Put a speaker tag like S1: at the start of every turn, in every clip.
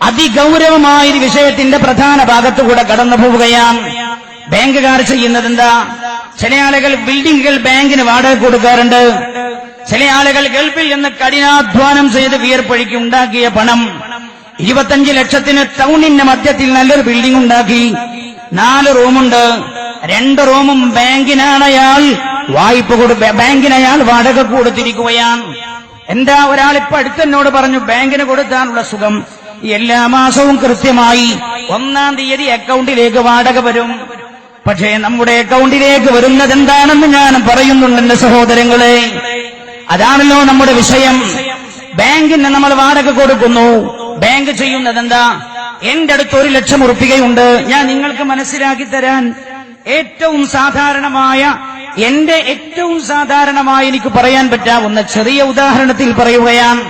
S1: അതിഗൗരവമായ ഒരു വിഷയത്തിന്റെ പ്രധാന ഭാഗത്തുകൂടെ കടന്നു പോവുകയാണ്. ബാങ്കുകാർ ചെയ്യുന്നത് എന്താ? ചില ആളുകൾ ബിൽഡിംഗുകൾ ബാങ്കിന് വാടക കൊടുക്കാറുണ്ട്. ചില ആളുകൾ ഗൾഫിൽ നിന്ന് കഠിനാധ്വാനം ചെയ്ത് വിയർപ്പൊഴുക്കി ഉണ്ടാക്കിയ പണം 25 ലക്ഷത്തിന് ടൗണിന്റെ മധ്യത്തിൽ നല്ലൊരു ബിൽഡിംഗ് ഉണ്ടാക്കി. 4 റൂമുണ്ട്. 2 റൂമും ബാങ്കിനയാൾ വാടക കൊടുത്തിരിക്കുകയാണ്. എന്താ? ഒരാളിപ്പോ അടുത്തെന്നോട് പറഞ്ഞു, ബാങ്കിന് കൊടുത്താനുള്ള സുഖം എല്ലാ മാസവും കൃത്യമായി 1-ാം തീയതി അക്കൗണ്ടിലേക്ക് വാടക വരും. പക്ഷേ നമ്മുടെ അക്കൗണ്ടിലേക്ക് വരുന്നത് എന്താണെന്ന് ഞാൻ പറയുന്നുണ്ട് എന്റെ സഹോദരങ്ങളെ. അതാണല്ലോ നമ്മുടെ വിഷയം. ബാങ്കിന് നമ്മൾ വാടക കൊടുക്കുന്നു. ബാങ്ക് ചെയ്യുന്നത് എന്താ? എന്റെ അടുത്ത് 1 ലക്ഷം ഉറുപ്പികയുണ്ട്. ഞാൻ നിങ്ങൾക്ക് മനസ്സിലാക്കി തരാൻ ഏറ്റവും സാധാരണമായ എനിക്ക് പറയാൻ പറ്റാവുന്ന ചെറിയ ഉദാഹരണത്തിൽ പറയുകയാണ്.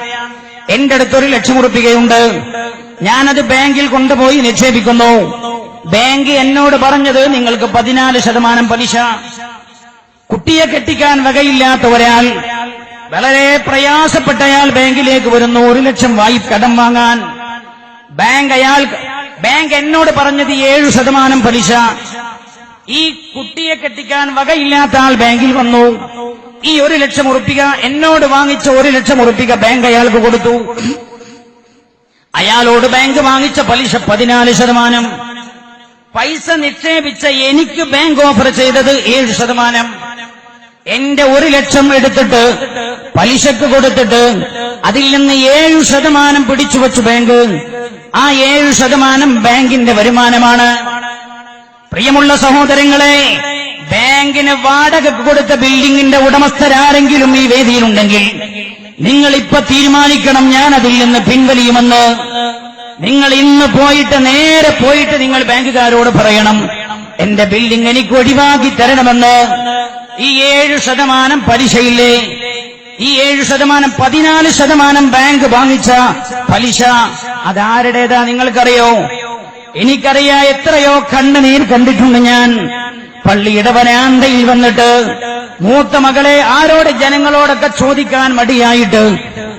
S1: എന്റെ അടുത്ത് 1 ലക്ഷം ഉറുപ്പികയുണ്ട്. ഞാനത് ബാങ്കിൽ കൊണ്ടുപോയി നിക്ഷേപിക്കുന്നു. ബാങ്ക് എന്നോട് പറഞ്ഞത് നിങ്ങൾക്ക് 14% പലിശ. കുട്ടിയെ കെട്ടിക്കാൻ വകയില്ലാത്ത ഒരാൾ, വളരെ പ്രയാസപ്പെട്ടയാൾ ബാങ്കിലേക്ക് വരുന്നു 1 ലക്ഷം കടം വാങ്ങാൻ. ബാങ്ക് എന്നോട് പറഞ്ഞത് 7% പലിശ. ഈ കുട്ടിയെ കെട്ടിക്കാൻ വകയില്ലാത്ത ആൾ ബാങ്കിൽ വന്നു. ഈ 1 ലക്ഷം ഉറുപ്പിക എന്നോട് വാങ്ങിച്ച 1 ലക്ഷം ഉറുപ്പിക ബാങ്ക് അയാൾക്ക് കൊടുത്തു. അയാളോട് ബാങ്ക് വാങ്ങിച്ച പലിശ 14%. പൈസ നിക്ഷേപിച്ച എനിക്ക് ബാങ്ക് ഓഫർ ചെയ്തത് 7%. എന്റെ 1 ലക്ഷം എടുത്തിട്ട് പലിശക്ക് കൊടുത്തിട്ട് അതിൽ നിന്ന് 7% പിടിച്ചു വച്ചു ബാങ്ക്. ആ 7% ബാങ്കിന്റെ വരുമാനമാണ്. പ്രിയമുള്ള സഹോദരങ്ങളെ, ബാങ്കിന് വാടക കൊടുത്ത ബിൽഡിംഗിന്റെ ഉടമസ്ഥരാരെങ്കിലും ഈ വേദിയിലുണ്ടെങ്കിൽ നിങ്ങൾ ഇപ്പൊ തീരുമാനിക്കണം, ഞാൻ അതിൽ നിന്ന് പിൻവലിയുമെന്ന്. നിങ്ങൾ ഇന്ന് നേരെ പോയിട്ട് നിങ്ങൾ ബാങ്കുകാരോട് പറയണം, എന്റെ ബിൽഡിംഗ് എനിക്ക് ഒഴിവാക്കി തരണമെന്ന്. ഈ 7% പലിശയില്ലേ, ഈ 7% 14% ബാങ്ക് വാങ്ങിച്ച പലിശ അതാരുടേതാ നിങ്ങൾക്കറിയോ? എനിക്കറിയാ. എത്രയോ കണ്ണുനീർ കണ്ടിട്ടുണ്ട് ഞാൻ. പള്ളിയുടെ വരാന്തയിൽ വന്നിട്ട് മൂത്ത മകളെ ജനങ്ങളോടൊക്കെ ചോദിക്കാൻ മടിയായിട്ട്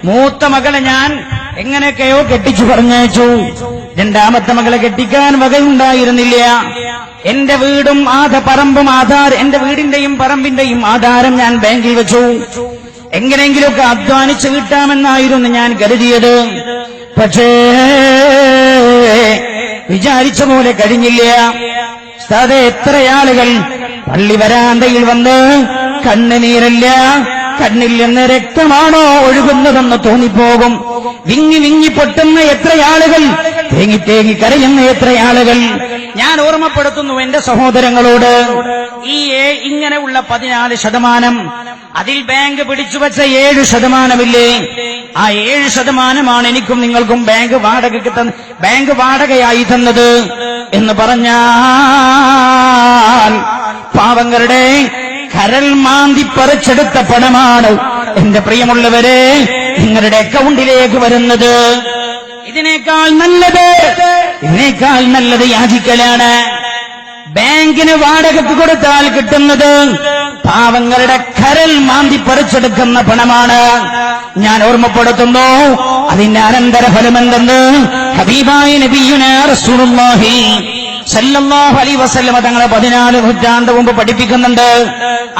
S1: മൂത്ത മകളെ ഞാൻ എങ്ങനെയൊക്കെയോ കെട്ടിച്ചു പറഞ്ഞയച്ചു. 2ാമത്തെ മകളെ കെട്ടിക്കാൻ വകയുണ്ടായിരുന്നില്ല. എന്റെ വീടും എന്റെ വീടിന്റെയും പറമ്പിന്റെയും ആധാരം ഞാൻ ബാങ്കിൽ വെച്ചു. എങ്ങനെയെങ്കിലുമൊക്കെ അധ്വാനിച്ചു കിട്ടാമെന്നായിരുന്നു ഞാൻ കരുതിയത്. പക്ഷേ വിചാരിച്ച പോലെ കഴിഞ്ഞില്ല. ഉസ്താദേ, എത്ര ആളുകൾ പള്ളി വരാന്തയിൽ വന്ന് കണ്ണിൽ നിന്ന് രക്തമാണോ ഒഴുകുന്നതെന്ന് തോന്നിപ്പോകും. വിങ്ങി പൊട്ടുന്ന എത്ര ആളുകൾ, തേങ്ങി കരയുന്ന എത്ര ആളുകൾ. ഞാൻ ഓർമ്മപ്പെടുത്തുന്നു എന്റെ സഹോദരങ്ങളോട്, ഈ ഇങ്ങനെയുള്ള 14%, അതിൽ ബാങ്ക് പിടിച്ചുവച്ച 7%ഇല്ലേ, ആ 7%മാണ് എനിക്കും നിങ്ങൾക്കും ബാങ്ക് വാടകയായി തന്നത് എന്ന് പറഞ്ഞാൽ പാവങ്ങളുടെ കരൾ മാന്തി പറിച്ചെടുത്ത പണമാണ് എന്റെ പ്രിയമുള്ളവരെ നിങ്ങളുടെ അക്കൗണ്ടിലേക്ക് വരുന്നത്. ഇതിനേക്കാൾ നല്ലത് യാചിക്കലാണ്. ബാങ്കിന് വാടകയ്ക്ക് കൊടുത്താൽ കിട്ടുന്നത് പാവങ്ങളുടെ കരൾ മാന്തി പറിച്ചെടുക്കുന്ന പണമാണ്. ഞാൻ ഓർമ്മപ്പെടുത്തുന്നു, അതിന്റെ അനന്തരഫലം എന്തെന്ന് ഹബീബായ നബിയുനാ റസൂലുള്ളാഹി സല്ലല്ലാഹു അലൈഹി വസല്ലം തങ്ങൾ 14 നൂറ്റാണ്ട് മുമ്പ് പഠിപ്പിക്കുന്നുണ്ട്.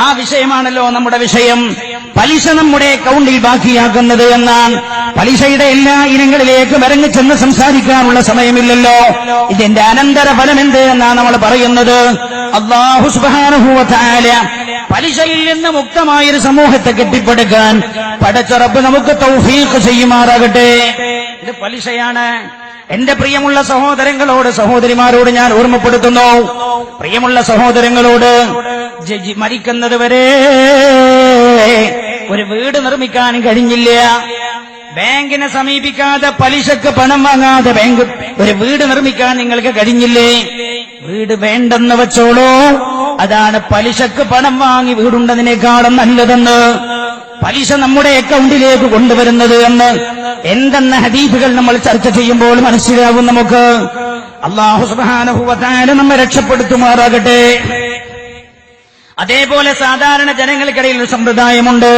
S1: ആ വിഷയമാണല്ലോ നമ്മുടെ വിഷയം. പലിശ നമ്മുടെ അക്കൗണ്ടിൽ ബാക്കിയാക്കുന്നത് എന്നാണ്. പലിശയുടെ എല്ലാ ഇനങ്ങളിലേക്കും ഇറങ്ങി ചെന്ന് സംസാരിക്കാനുള്ള സമയമില്ലല്ലോ. ഇതിന്റെ അനന്തരഫലം എന്ത് എന്നാണ് നമ്മൾ പറയുന്നത്. അല്ലാഹു സുബ്ഹാനഹു വ തആല പലിശയിൽ നിന്ന് മുക്തമായൊരു സമൂഹത്തെ കെട്ടിപ്പടുക്കാൻ പടച്ച റബ്ബ് നമുക്ക് തൗഫീഖ് ചെയ്യുമാറാകട്ടെ. ഇത് പലിശയാണ്. എന്റെ പ്രിയമുള്ള സഹോദരങ്ങളോട്, സഹോദരിമാരോട് ഞാൻ ഓർമ്മപ്പെടുത്തുന്നു, പ്രിയമുള്ള സഹോദരങ്ങളോട്, മരിക്കുന്നത് വരെ ഒരു വീട് നിർമ്മിക്കാൻ കഴിഞ്ഞില്ല. ബാങ്കിനെ സമീപിക്കാതെ, പലിശക്ക് പണം വാങ്ങാതെ ഒരു വീട് നിർമ്മിക്കാൻ നിങ്ങൾക്ക് കഴിഞ്ഞില്ലേ? വീട് വേണ്ടെന്ന് വെച്ചോളൂ. അതാണ് പലിശക്ക് പണം വാങ്ങി വീടുണ്ടതിനേക്കാളും നല്ലതെന്ന്, പലിശ നമ്മുടെ അക്കൗണ്ടിലേക്ക് കൊണ്ടുവരുന്നത് എന്ന് എന്തെന്ന ഹദീസുകൾ നമ്മൾ ചർച്ച ചെയ്യുമ്പോൾ മനസ്സിലാവും നമുക്ക്. അല്ലാഹു സുബ്ഹാനഹു വ തആല നമ്മെ രക്ഷപ്പെടുത്തുമാറാകട്ടെ. അതേപോലെ സാധാരണ ജനങ്ങൾക്കിടയിൽ ഒരു സമ്പ്രദായമുണ്ട്.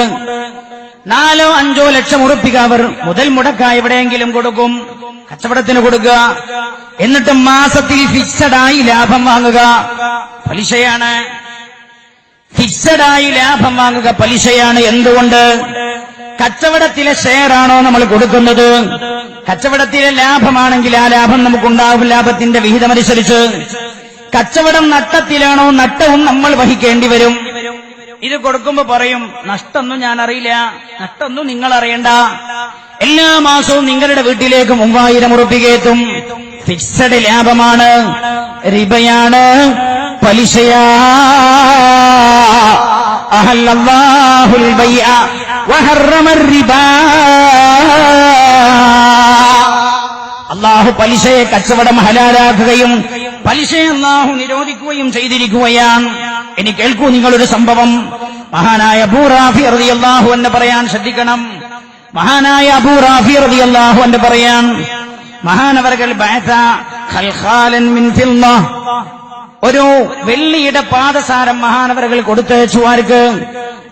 S1: 4 or 5 ലക്ഷം ഉറുപ്പിക അവർ മുതൽ മുടക്കായി എവിടെയെങ്കിലും കൊടുക്കും, കച്ചവടത്തിന് കൊടുക്കുക. എന്നിട്ട് മാസത്തിൽ ഫിക്സഡായി ലാഭം വാങ്ങുക, പലിശയാണ്. ഫിക്സഡായി ലാഭം വാങ്ങുക പലിശയാണ്. എന്തുകൊണ്ട്? കച്ചവടത്തിലെ ഷെയറാണോ നമ്മൾ കൊടുക്കുന്നത്? കച്ചവടത്തിലെ ലാഭമാണെങ്കിൽ ആ ലാഭം നമുക്കുണ്ടാകും, ലാഭത്തിന്റെ വിഹിതമനുസരിച്ച്. കച്ചവടം നട്ടത്തിലാണോ? നട്ടവും നമ്മൾ വഹിക്കേണ്ടി വരും. ഇത് കൊടുക്കുമ്പോ പറയും, നഷ്ടമൊന്നും ഞാൻ അറിയില്ല, നഷ്ടമൊന്നും നിങ്ങൾ അറിയണ്ട, എല്ലാ മാസവും നിങ്ങളുടെ വീട്ടിലേക്ക് 3000 ഉറുപ്പിക എത്തും. ഫിക്സഡ് ലാഭമാണ്, റിബയാണ്, പലിശയാ. അഹല്ലല്ലാഹുൽ ബൈഅ വഹറമർ റിബാ. അല്ലാഹു പലിശയെ കച്ചവടം ഹലാലാക്കുകയും പലിശയെ അല്ലാഹു നിരോധിക്കുകയും ചെയ്തിരിക്കുകയാണ്. ഇനി കേൾക്കൂ നിങ്ങളൊരു സംഭവം. മഹാനായ അബൂ റാഫി റളിയല്ലാഹു അൻഹു പറയാൻ ശ്രദ്ധിക്കണം. മഹാനായ അബൂ റാഫി റളിയല്ലാഹു അൻഹു പറയാൻ, മഹാനവർകൾ ബഅത ഖൽഖാലൻ മിൻ ഫില്ല, ഒരു വെള്ളിയുടെ പാദസാരം മഹാനവർകൾ കൊടുത്തയച്ചു. ആർക്ക്?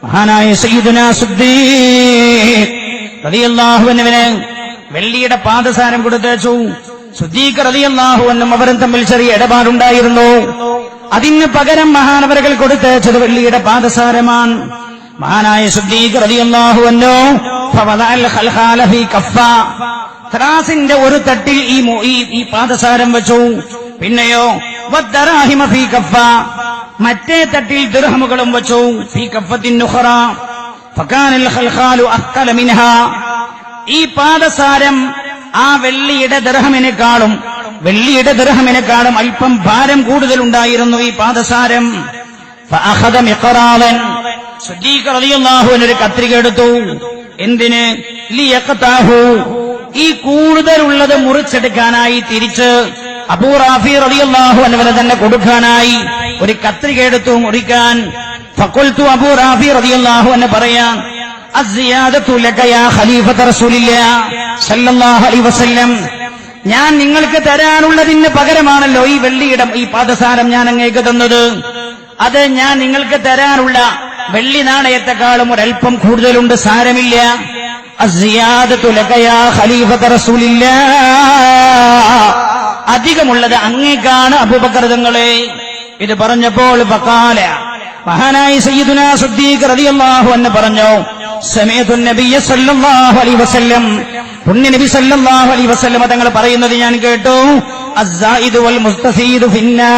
S1: മഹാനായ സയ്യിദുനാ സിദ്ദീഖ് റളിയല്ലാഹു അൻഹുവിന് വെള്ളിയുടെ പാദസാരം കൊടുത്തയച്ചു. സിദ്ദീഖ് റളിയല്ലാഹു അൻഹു അവരും തമ്മിൽ ചെറിയ ഇടപാടുണ്ടായിരുന്നു. അതിന് പകരം മഹാനവറുകൾ കൊടുത്തയച്ചത് വെള്ളിയുടെ പാദസാരമാണ്. മഹാനായ സിദ്ദീഖ് റളിയല്ലാഹു അൻഹു ഫവദഅൽ ഖൽഖാല ഫീ കഫ്ഫ, ത്രാസിന്റെ ഒരു തട്ടിൽ ഈ പാദസാരം വെച്ചു. പിന്നെയോ വദ്ദറാഹിമ ഫീ കഫ്ഫ, മറ്റേ തട്ടിൽ ദിർഹമുകളും വെച്ചു. ഫീ കഫ്ഫത്തിൻ ഉഖറ ഫകാനൽ ഖൽഖാലു അഖ്ഖല മിൻഹാ, ഈ പാദസാരം ആ വെള്ളിയുടെ ദിർഹമിനെക്കാളും അല്പം ഭാരം കൂടുതലുണ്ടായിരുന്നു ഈ പാദസാരം. ഫഅഖദ മിഖറാലൻ, സിദ്ദീഖ് റളിയല്ലാഹു അൻഹു ഒരു കത്രിക എടുത്തു. എന്തിന്? ലിയഖതാഹു, ഈ കൂടുതലുള്ളത് മുറിച്ചെടുക്കാനായി, തിരിച്ച് അബൂ റാഫി റളിയല്ലാഹു അൻഹുവിനെ തന്നെ കൊടുക്കാനായി ഒരു കത്രിക എടുത്തു മുറിക്കാൻ. ഫഖുൽതു, അബൂ റാഫി റളിയല്ലാഹു അൻഹു പറയാൻ, അസ്സിയാദതു ലക യാ ഖലീഫത റസൂലില്ലാഹ് സല്ലല്ലാഹു അലൈഹി വസല്ലം, ഞാൻ നിങ്ങൾക്ക് തരാനുള്ളതിന് പകരമാണല്ലോ ഈ വെള്ളിയുടെ ഈ പാദസാരം ഞാൻ അങ്ങേക്ക് തന്നത്. അത് ഞാൻ നിങ്ങൾക്ക് തരാനുള്ള വെള്ളി നാണയത്തെക്കാളും ഒരൽപ്പം കൂടുതലുണ്ട്, സാരമില്ല. അസ്സിയാദതു ലക യാ ഖലീഫത റസൂലില്ലാഹ്, അധികമുള്ളത് അങ്ങേക്കാണ് അബൂബക്കർ തങ്ങളെ. ഇത് പറഞ്ഞപ്പോൾ ഫഖാല, മഹാനായ സയ്യിദുനാ സിദ്ദീഖ് റളിയല്ലാഹു അൻഹു പറഞ്ഞു, സമയത്തു നബിയ സല്ലല്ലാഹു അലൈഹി വസല്ലം, പുണ്യ നബി സല്ലല്ലാഹു അലൈഹി വസല്ലം തങ്ങൾ പറയുന്നത് ഞാൻ കേട്ടു, അസ്സായിദു വൽ മുസ്തസീദു ഫിന്നാർ,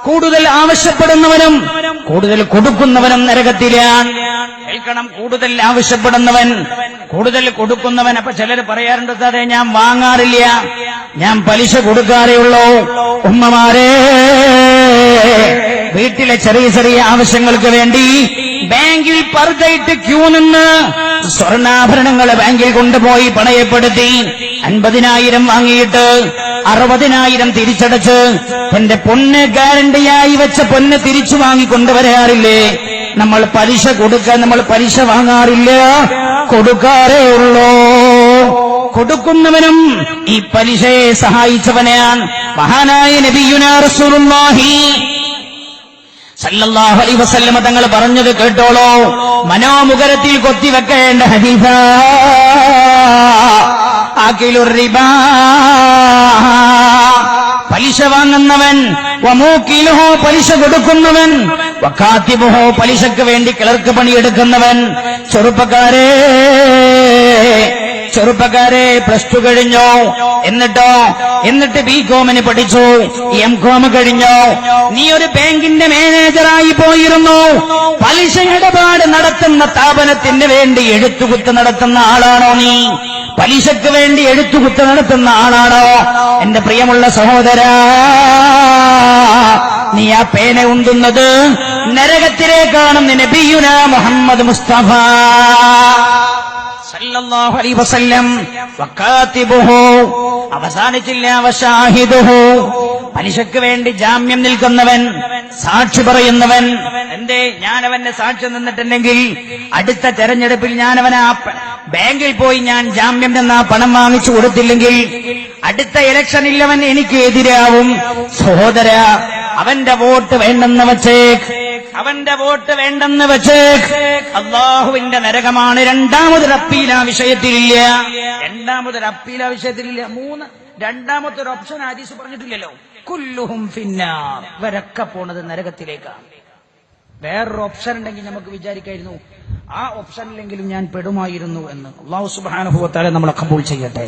S1: കൂടുതൽ ആവശ്യപ്പെടുന്നവനും കൂടുതൽ കൊടുക്കുന്നവനും നരകത്തിലാണ്. കേൾക്കണം, കൂടുതൽ ആവശ്യപ്പെടുന്നവൻ, കൂടുതൽ കൊടുക്കുന്നവൻ. അപ്പൊ ചിലർ പറയാറുണ്ട്, അതെ ഞാൻ വാങ്ങാറില്ല, ഞാൻ പലിശ കൊടുക്കാറേ ഉള്ളൂ. ഉമ്മമാരെ, വീട്ടിലെ ചെറിയ ചെറിയ ആവശ്യങ്ങൾക്ക് വേണ്ടി ബാങ്കിൽ പർദ്ദയിട്ട് ക്യൂ നിന്ന് സ്വർണ്ണാഭരണങ്ങൾ ബാങ്കിൽ കൊണ്ടുപോയി പണയപ്പെടുത്തി 50,000 വാങ്ങിയിട്ട് 60,000 തിരിച്ചടച്ച് എന്റെ പൊന്ന് ഗ്യാരണ്ടിയായി വെച്ച പൊന്ന് തിരിച്ചു വാങ്ങിക്കൊണ്ടുവരാറില്ലേ? നമ്മൾ പലിശ കൊടുക്കാൻ, നമ്മൾ പലിശ വാങ്ങാറില്ല, കൊടുക്കാറേ ഉള്ളൂ. കൊടുക്കുന്നവനും ഈ പലിശയെ സഹായിച്ചവനെയാണ് മഹാനായ നബിയുനാ റസൂലുള്ളാഹി സല്ലല്ലാഹു അലൈഹി വസല്ലം തങ്ങൾ പറഞ്ഞത് കേട്ടോളൂ. മനോമുഖരത്തിൽ കൊത്തിവെക്കേണ്ട ഹദീസാ. ആകിലുർ റിബാ, പലിശ വാങ്ങുന്നവൻ, വമൂക്കിലുഹു, പലിശ കൊടുക്കുന്നവൻ, വകാതിബുഹു, പലിശക്ക് വേണ്ടി ക്ലർക്ക് പണിയെടുക്കുന്നവൻ. ചെറുപ്പക്കാരെ പ്ലസ് ടു കഴിഞ്ഞോ, എന്നിട്ട് ബികോമിന് പഠിച്ചു, എംകോം കഴിഞ്ഞോ, നീ ഒരു ബാങ്കിന്റെ മാനേജറായി പോയിരുന്നു, പലിശ ഇടപാട് നടത്തുന്ന സ്ഥാപനത്തിന് വേണ്ടി എഴുത്തുകുത്ത് നടത്തുന്ന ആളാണോ നീ? പലിശക്ക് വേണ്ടി എഴുത്തുകുത്ത് നടത്തുന്ന ആളാണോ? എന്റെ പ്രിയമുള്ള സഹോദരാ, നീ ആ പേന ഉണ്ടുന്നത് നരകത്തിലേക്കാണെന്ന് നബിയുനാ മുഹമ്മദ് മുസ്തഫ സല്ലല്ലാഹു അലൈഹി വസല്ലം. വകാതിബുഹു, അവസാനിച്ചില്ല, വശാഹിദുഹു, പലിശക്ക് വേണ്ടി ജാമ്യം നിൽക്കുന്നവൻ, സാക്ഷി പറയുന്നവൻ. എന്തേ? ഞാനവന്റെ സാക്ഷി നിന്നിട്ടുണ്ടെങ്കിൽ അടുത്ത തെരഞ്ഞെടുപ്പിൽ ഞാനവനെ ആ ബാങ്കിൽ പോയി ഞാൻ ജാമ്യം നിന്ന് ആ പണം വാങ്ങിച്ചു കൊടുത്തില്ലെങ്കിൽ അടുത്ത ഇലക്ഷനിൽ അവൻ എനിക്ക് എതിരാവും. സഹോദര, അവന്റെ വോട്ട് വേണ്ടെന്ന് വച്ചേക്ക്. അവന്റെ വോട്ട് വേണ്ടെന്ന് വെച്ച് അള്ളാഹുവിന്റെ നരകമാണ്. രണ്ടാമതൊരു അപ്പീൽ ആ വിഷയത്തിലില്ല. രണ്ടാമത്തെ ഒരു ഓപ്ഷൻ ഹദീസ് പറഞ്ഞിട്ടില്ലല്ലോ. കുല്ലുഹും ഫിന്നാർ, ഇവരൊക്കെ പോണത് നരകത്തിലേക്കാണ്. വേറൊരു ഓപ്ഷൻ ഉണ്ടെങ്കിൽ നമുക്ക് വിചാരിക്കായിരുന്നു ആ ഓപ്ഷനിലെങ്കിലും ഞാൻ പെടുമായിരുന്നു എന്ന്. അല്ലാഹു സുബ്ഹാനഹു വ തആല നമ്മളെ ഖബൂൽ ചെയ്യട്ടെ.